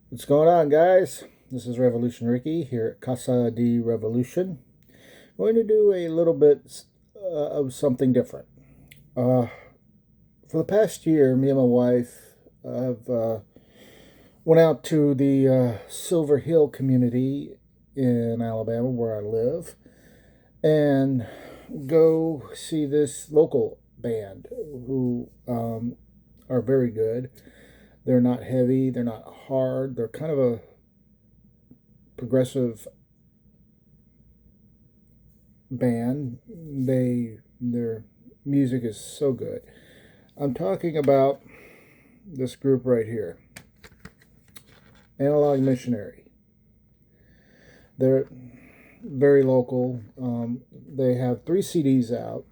What's going on, guys? This is Revolution Ricky here at Casa de Revolution. I'm going to do a little bit of something different. Uh, for the past year, me and my wife have went out to the Silver Hill community in Alabama, where I live, and go see this local band who are very good. They're not heavy, they're not hard, they're kind of a progressive band. Their music is so good. I'm talking about this group right here, Analog Missionary. They're very local. They have 3 CDs out.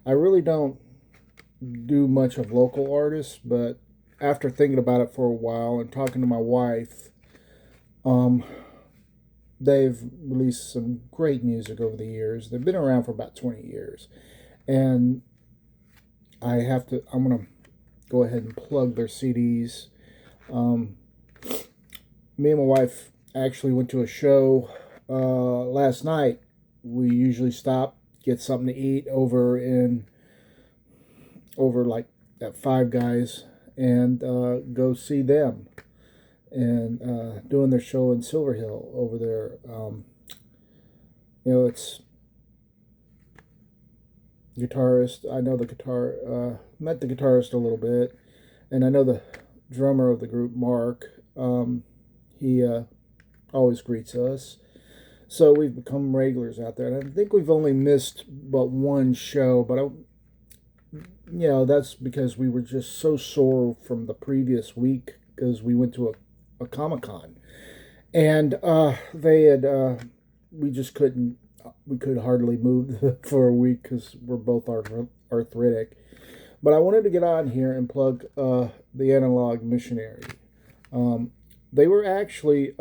I really don't do much of local artists, but after thinking about it for a while and talking to my wife, um, they've released some great music over the years. They've been around for about 20 years. And I'm going to go ahead and plug their CDs. Um, Me and my wife actually went to a show last night. We usually stop, get something to eat over like at Five Guys, and go see them and doing their show in Silver Hill over there. It's guitarist. I know the guitar. Met the guitarist a little bit, and I know the drummer of the group, Mark. He always greets us, so we've become regulars out there. And I think we've only missed but one show, but that's because we were just so sore from the previous week because we went to a Comic-Con, and they had we just couldn't we could hardly move for a week because we're both arthritic. But I wanted to get on here and plug the Analog Missionary. They were actually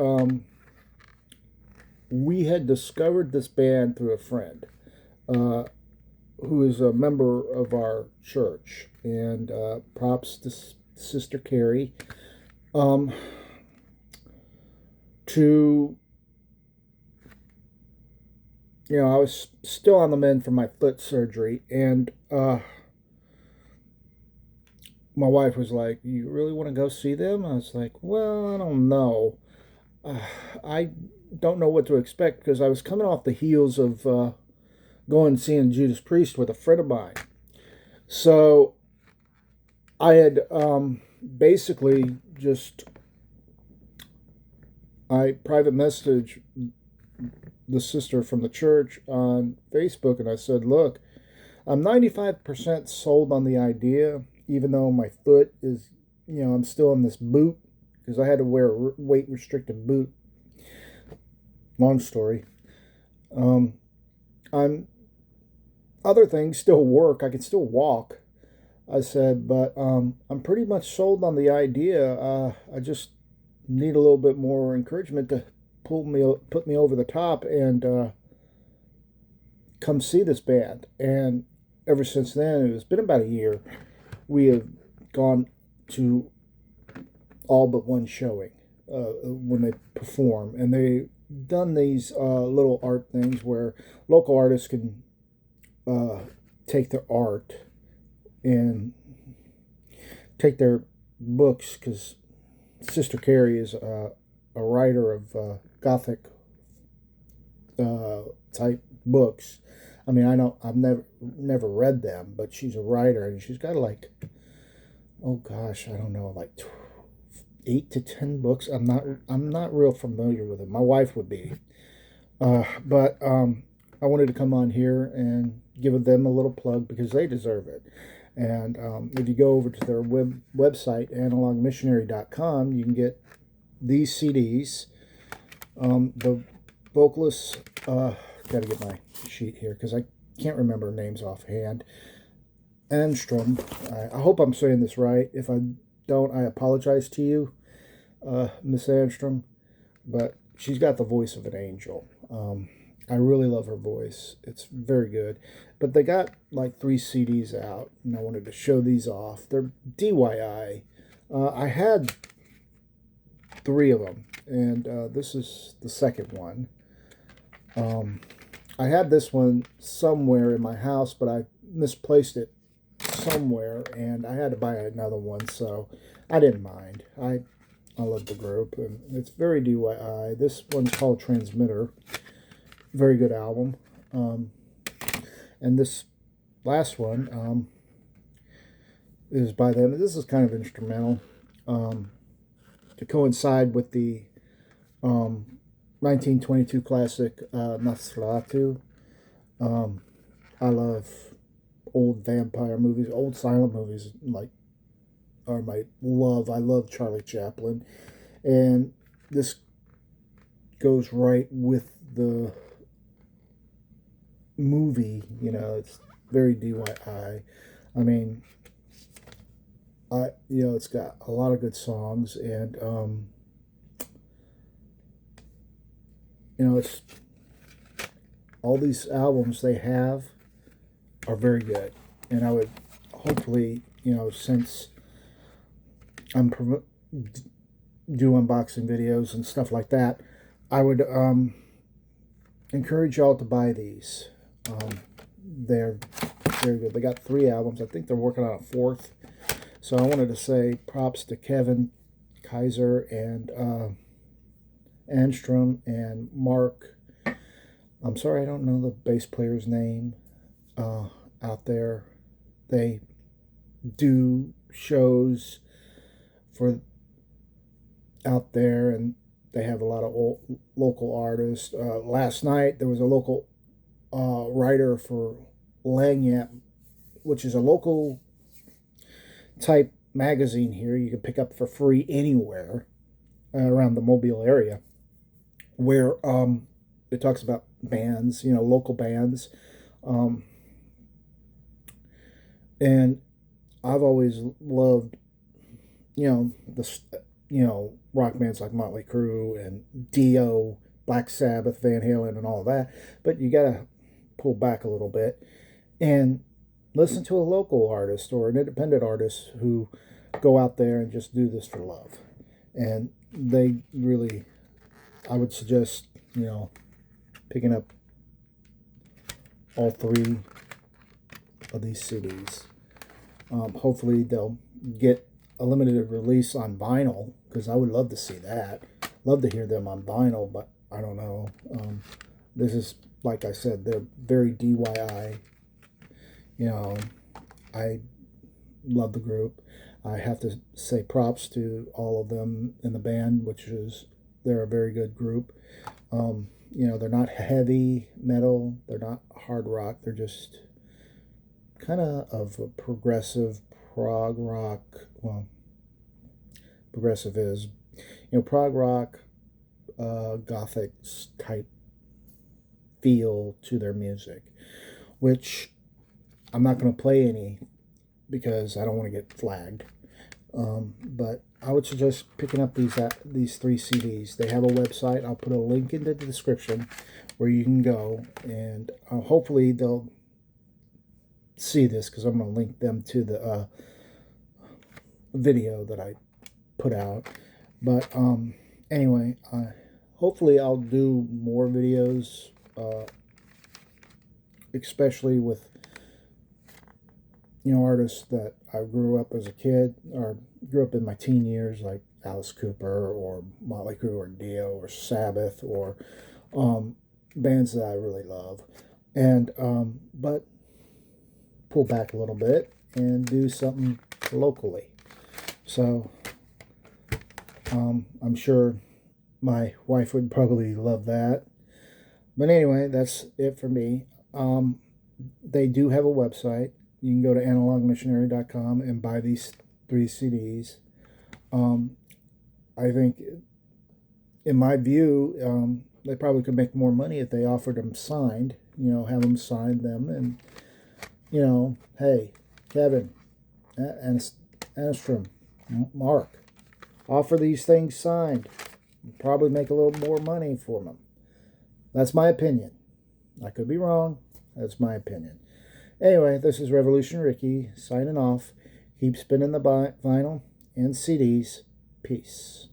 we had discovered this band through a friend uh, who is a member of our church, and props to Sister Carrie. Um, to I was still on the mend from my foot surgery, and my wife was like, "You really want to go see them?" I was like, "Well, I don't know. Uh, I don't know what to expect because I was coming off the heels of going and seeing Judas Priest with a friend of mine. So I had basically just I private messaged the sister from the church on Facebook, and I said, "Look, I'm 95% sold on the idea, even though my foot is, I'm still in this boot because I had to wear a weight restricted boot. Long story. Um, I'm Other things still work. I can still walk." I said, "But I'm pretty much sold on the idea. I just need a little bit more encouragement to put me over the top and come see this band." And ever since then, it's been about a year. We have gone to all but one showing when they perform, and they've done these little art things where local artists can uh, take their art and take their books, because Sister Carrie is a writer of Gothic type books. I mean, I know I've never read them, but she's a writer, and she's got like, oh gosh, I don't know, like 8 to 10 books. I'm not real familiar with it. My wife would be, but I wanted to come on here and give them a little plug because they deserve it. And if you go over to their website, analogmissionary.com, you can get these CDs. The vocalist, got to get my sheet here because I can't remember names offhand. Anstrom, I hope I'm saying this right. If I don't, I apologize to you, Miss Anstrom. But she's got the voice of an angel. I really love her voice. It's very good. But they got like 3 CDs out, and I wanted to show these off. They're DIY. I had 3 of them, and this is the second one. Um, I had this one somewhere in my house, but I misplaced it somewhere, and I had to buy another one, so I didn't mind. I love the group, and it's very DIY. This one's called Transmitter. Very good album. And this last one is by them. This is kind of instrumental to coincide with the 1922 classic Nosferatu. I love old vampire movies, old silent movies, like are my love. I love Charlie Chaplin, and this goes right with the movie. It's very DIY. I mean, it's got a lot of good songs, and it's all these albums they have are very good, and I would hopefully, since I'm do unboxing videos and stuff like that, I would encourage y'all to buy these. They're very good. They got 3 albums. I think they're working on a 4th. So I wanted to say props to Kevin Kaiser and Anstrom and Mark. I'm sorry I don't know the bass player's name out there. They do shows for out there, and they have a lot of local artists. Last night there was a local writer for Lanyap, which is a local type magazine here you can pick up for free anywhere around the Mobile area, where it talks about bands, local bands, and I've always loved, rock bands like Motley Crue and Dio, Black Sabbath, Van Halen, and all that. But you gotta pull back a little bit and listen to a local artist or an independent artist who go out there and just do this for love. And they really, I would suggest, picking up all 3 of these CDs. Hopefully they'll get a limited release on vinyl, because I would love to see that. Love to hear them on vinyl, but I don't know. This is, like I said, they're very DIY. I love the group. I have to say props to all of them in the band, they're a very good group. They're not heavy metal, they're not hard rock, they're just kind of a progressive prog rock. Well, progressive is, prog rock, gothic type feel to their music, which I'm not going to play any because I don't want to get flagged. But I would suggest picking up these 3 CDs. They have a website. I'll put a link in the description where you can go, and hopefully they'll see this, because I'm going to link them to the video that I put out. But anyway, hopefully I'll do more videos, especially with artists that I grew up as a kid, or grew up in my teen years, like Alice Cooper or Motley Crue or Dio or Sabbath, or bands that I really love. And but pull back a little bit and do something locally. So I'm sure my wife would probably love that. But anyway, that's it for me. They do have a website. You can go to analogmissionary.com and buy these 3 CDs. I think, in my view, they probably could make more money if they offered them signed. Have them sign them, and hey, Kevin, Anstrom, Mark, offer these things signed. You'd probably make a little more money for them. That's my opinion. I could be wrong. That's my opinion. Anyway, this is Revolution Ricky signing off. Keep spinning the vinyl and CDs. Peace.